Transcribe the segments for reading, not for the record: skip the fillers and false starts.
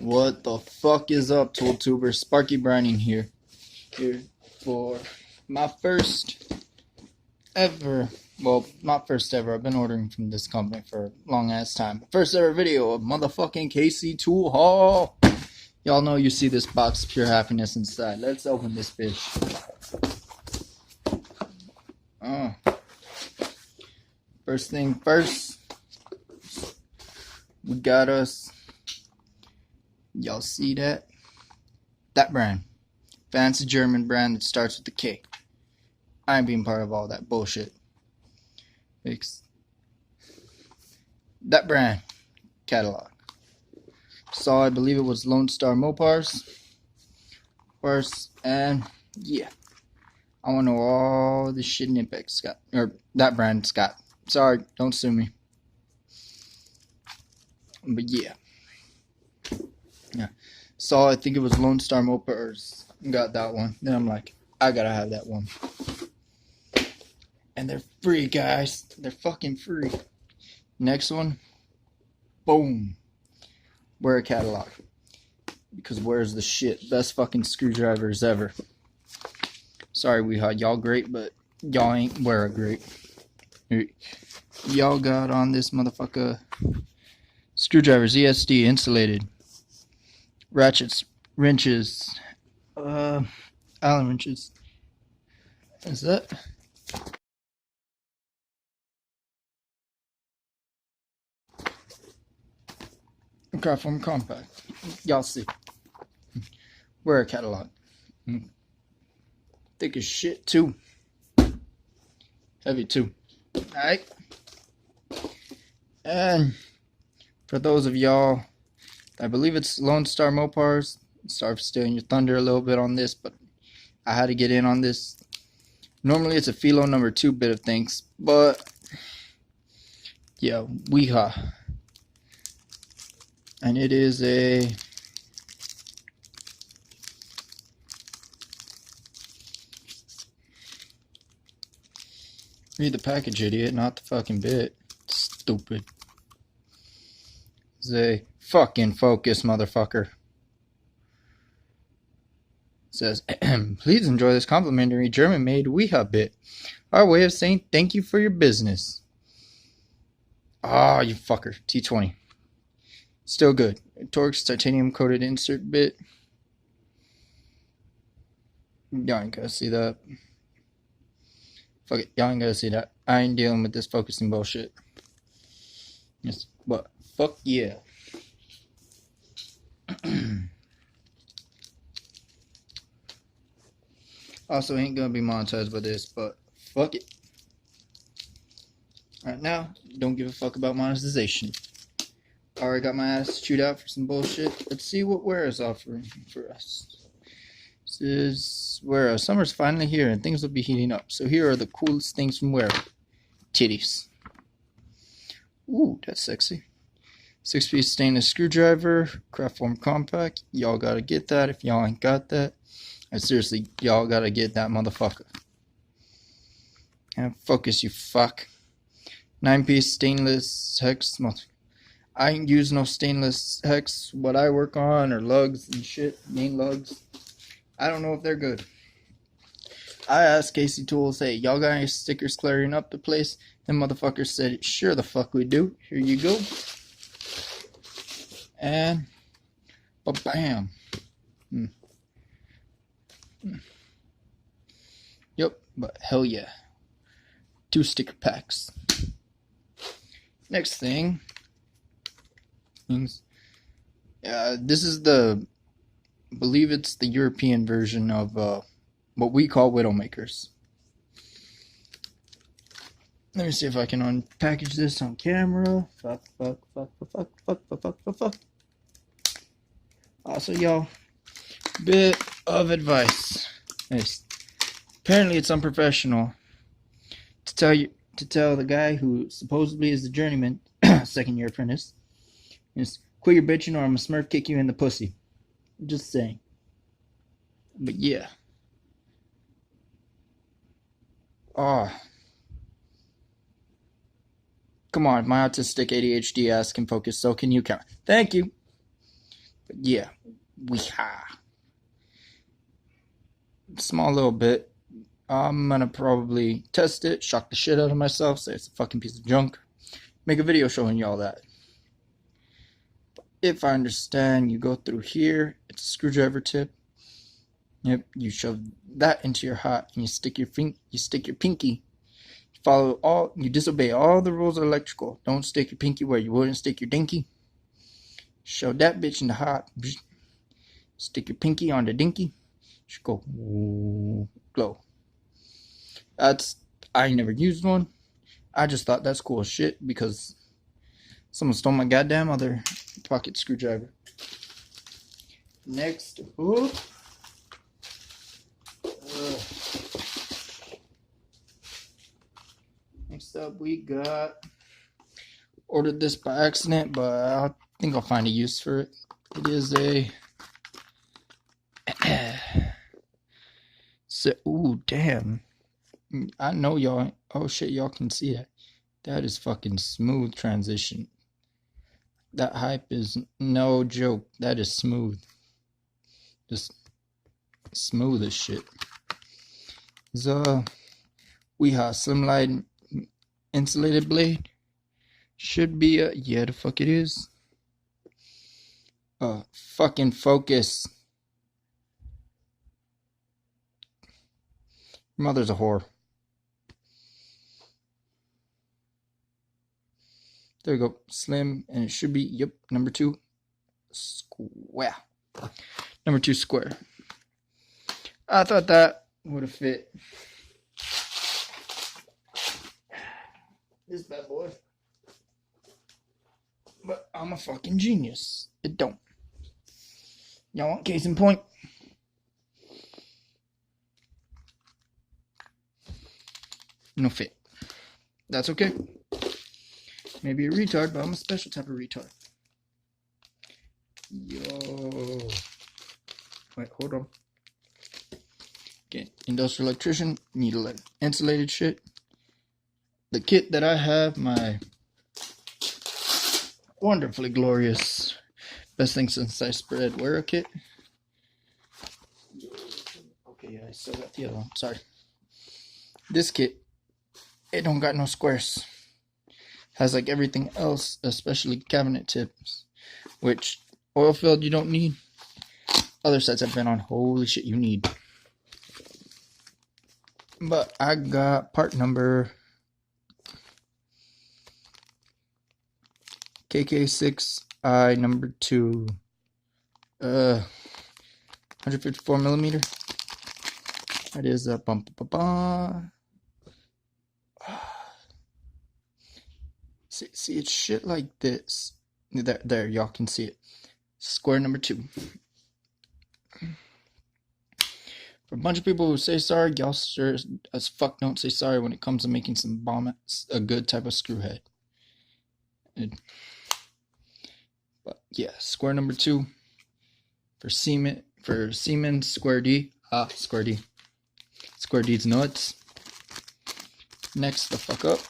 What the fuck is up, Tooltuber? Sparky Browning here for my first ever, well, not first ever, I've been ordering from this company for a long ass time. First ever video of motherfucking KC Tool Haul. Y'all know you see this box of pure happiness inside. Let's open this bitch. First thing first, we got us, y'all see that? That brand. Fancy German brand that starts with a K. I ain't being part of all that bullshit. That brand catalog. Saw, I believe it was Lone Star Mopars first, and yeah, I want to know all the shit knipex got, or that brand's got. Sorry, don't sue me. But yeah. Saw, I think it was Lone Star Mopars, got that one. Then I'm like, I gotta have that one. And they're free, guys. They're fucking free. Next one, boom. Wera catalog. Because Wera's the shit. Best fucking screwdrivers ever. Sorry, Wiha, y'all great, but y'all ain't Wera great. Y'all got on this motherfucker screwdrivers, ESD, insulated. Ratchets, wrenches, Allen wrenches. Is that? Craftform compact. Y'all see. Wera catalog. Thick as shit too. Heavy too. Alright. And for those of y'all, I believe it's Lone Star Mopars. Sorry for stealing your thunder a little bit on this, but I had to get in on this. Normally it's a Philo number 2 bit of things, but yeah, Wiha. And it is a read the package, idiot, not the fucking bit. Stupid. It's a fucking focus, motherfucker. It says, please enjoy this complimentary German-made Wiha bit. Our way of saying thank you for your business. Ah, you fucker. T20. Still good. Torx titanium coated insert bit. Y'all ain't gotta see that. Fuck it. Y'all ain't gotta see that. I ain't dealing with this focusing bullshit. Yes, but fuck yeah. Also ain't gonna be monetized by this, but fuck it. Right now, don't give a fuck about monetization. Already got my ass chewed out for some bullshit. Let's see what Wera's offering for us. This is Wera. Summer's finally here and things will be heating up. So here are the coolest things from Wera. Titties. Ooh, that's sexy. 6-piece stainless screwdriver. Craftform compact. Y'all gotta get that if y'all ain't got that. And seriously, y'all gotta get that motherfucker. And focus, you fuck. 9-piece stainless hex. I ain't use no stainless hex. What I work on are lugs and shit. Main lugs. I don't know if they're good. I asked KC Tools, hey, y'all got any stickers clearing up the place? Them motherfuckers said, sure the fuck we do. Here you go. And ba-bam. Yep, but hell yeah. 2 sticker packs. Next thing. This is the, I believe it's the European version of what we call Widowmakers. Let me see if I can unpackage this on camera. Fuck. Also, y'all, bit of advice. Apparently, it's unprofessional to tell the guy who supposedly is the journeyman, second-year apprentice, is quit your bitching or I'm gonna smurf kick you in the pussy. Just saying. But yeah. Come on, my autistic ADHD ass can focus, so can you count. Thank you. But yeah, Wiha. Small little bit. I'm gonna probably test it, shock the shit out of myself, say it's a fucking piece of junk, make a video showing y'all that. If I understand, you go through here, it's a screwdriver tip. Yep, you shove that into your hot and you stick your pinky. You disobey all the rules of electrical. Don't stick your pinky where you wouldn't stick your dinky. Shove that bitch in the hot. Stick your pinky on the dinky. Should go glow. I never used one. I just thought that's cool as shit because someone stole my goddamn other pocket screwdriver. Next up, we got, ordered this by accident, but I think I'll find a use for it. It is a ooh, damn. I know y'all, oh shit, y'all can see that. That is fucking smooth transition. That hype is no joke. That is smooth. Just smooth as shit. It's a Wiha Slimline insulated blade. Should be a, yeah, the fuck it is. Fucking focus. Your mother's a whore. There we go. Slim, and it should be, yep, number 2 square. Number 2 square. I thought that would have fit this bad boy. But I'm a fucking genius. It don't. Y'all want case in point? No fit. That's okay. Maybe a retard, but I'm a special type of retard. Yo. Wait, hold on. Okay, industrial electrician, need a insulated shit. The kit that I have, my wonderfully glorious best thing since sliced bread Wera kit. Okay, yeah, I still got the other one. Sorry. This kit, it don't got no squares. Has like everything else, especially cabinet tips, which oil filled you don't need. Other sets I've been on, holy shit, you need. But I got part number KK6I number 2, 154 millimeter. That is a See, it's shit like this. There, y'all can see it. Square number 2. For a bunch of people who say sorry, y'all sure as fuck don't say sorry when it comes to making some a good type of screw head. But yeah, square number 2 for Siemens square D. Square D. Square D's nuts. Next the fuck up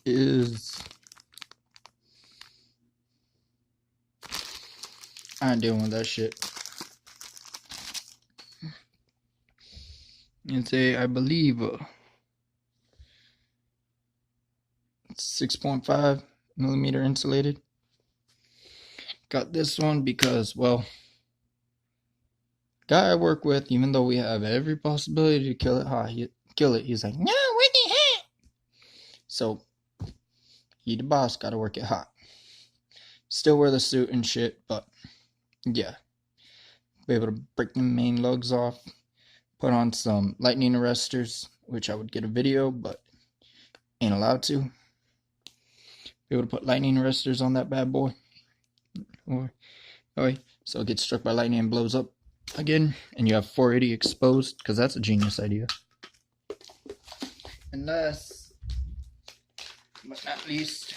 is, I ain't dealing with that shit. It's I believe, 6.5 millimeter insulated. Got this one because, well, guy I work with, even though we have every possibility to kill it hot, he's like, no, work it hot. So, he the boss, gotta work it hot. Still wear the suit and shit, but yeah. Be able to break the main lugs off. Put on some lightning arresters, which I would get a video, but ain't allowed to. Be able to put lightning arresters on that bad boy. So it gets struck by lightning and blows up again, and you have 480 exposed, because that's a genius idea. And last but not least,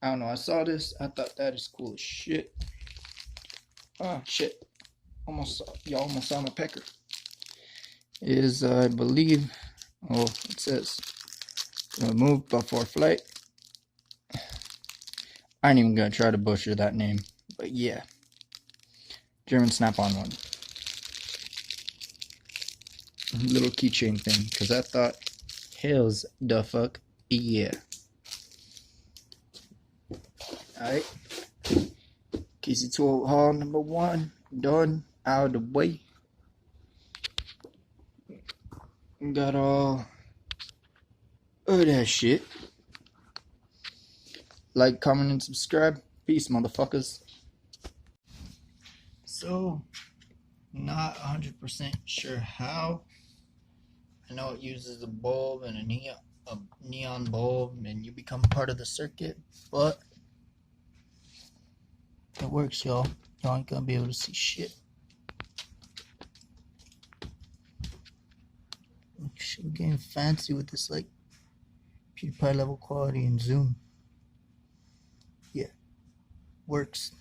I don't know, I saw this, I thought that is cool as shit. Oh shit, y'all almost saw my pecker. Is, I believe, it says remove before flight. I ain't even gonna try to butcher that name, But yeah, German snap-on one. Little keychain thing, because I thought, hells the fuck yeah. Alright. KC tool haul number 1 done, out of the way. Got all of that shit. Like, comment, and subscribe. Peace, motherfuckers. So, not 100% sure how. I know it uses a bulb and a neon bulb, and you become part of the circuit, but it works, y'all. Y'all ain't gonna be able to see shit. Shit, getting fancy with this, like, PewDiePie level quality and zoom. Yeah, works.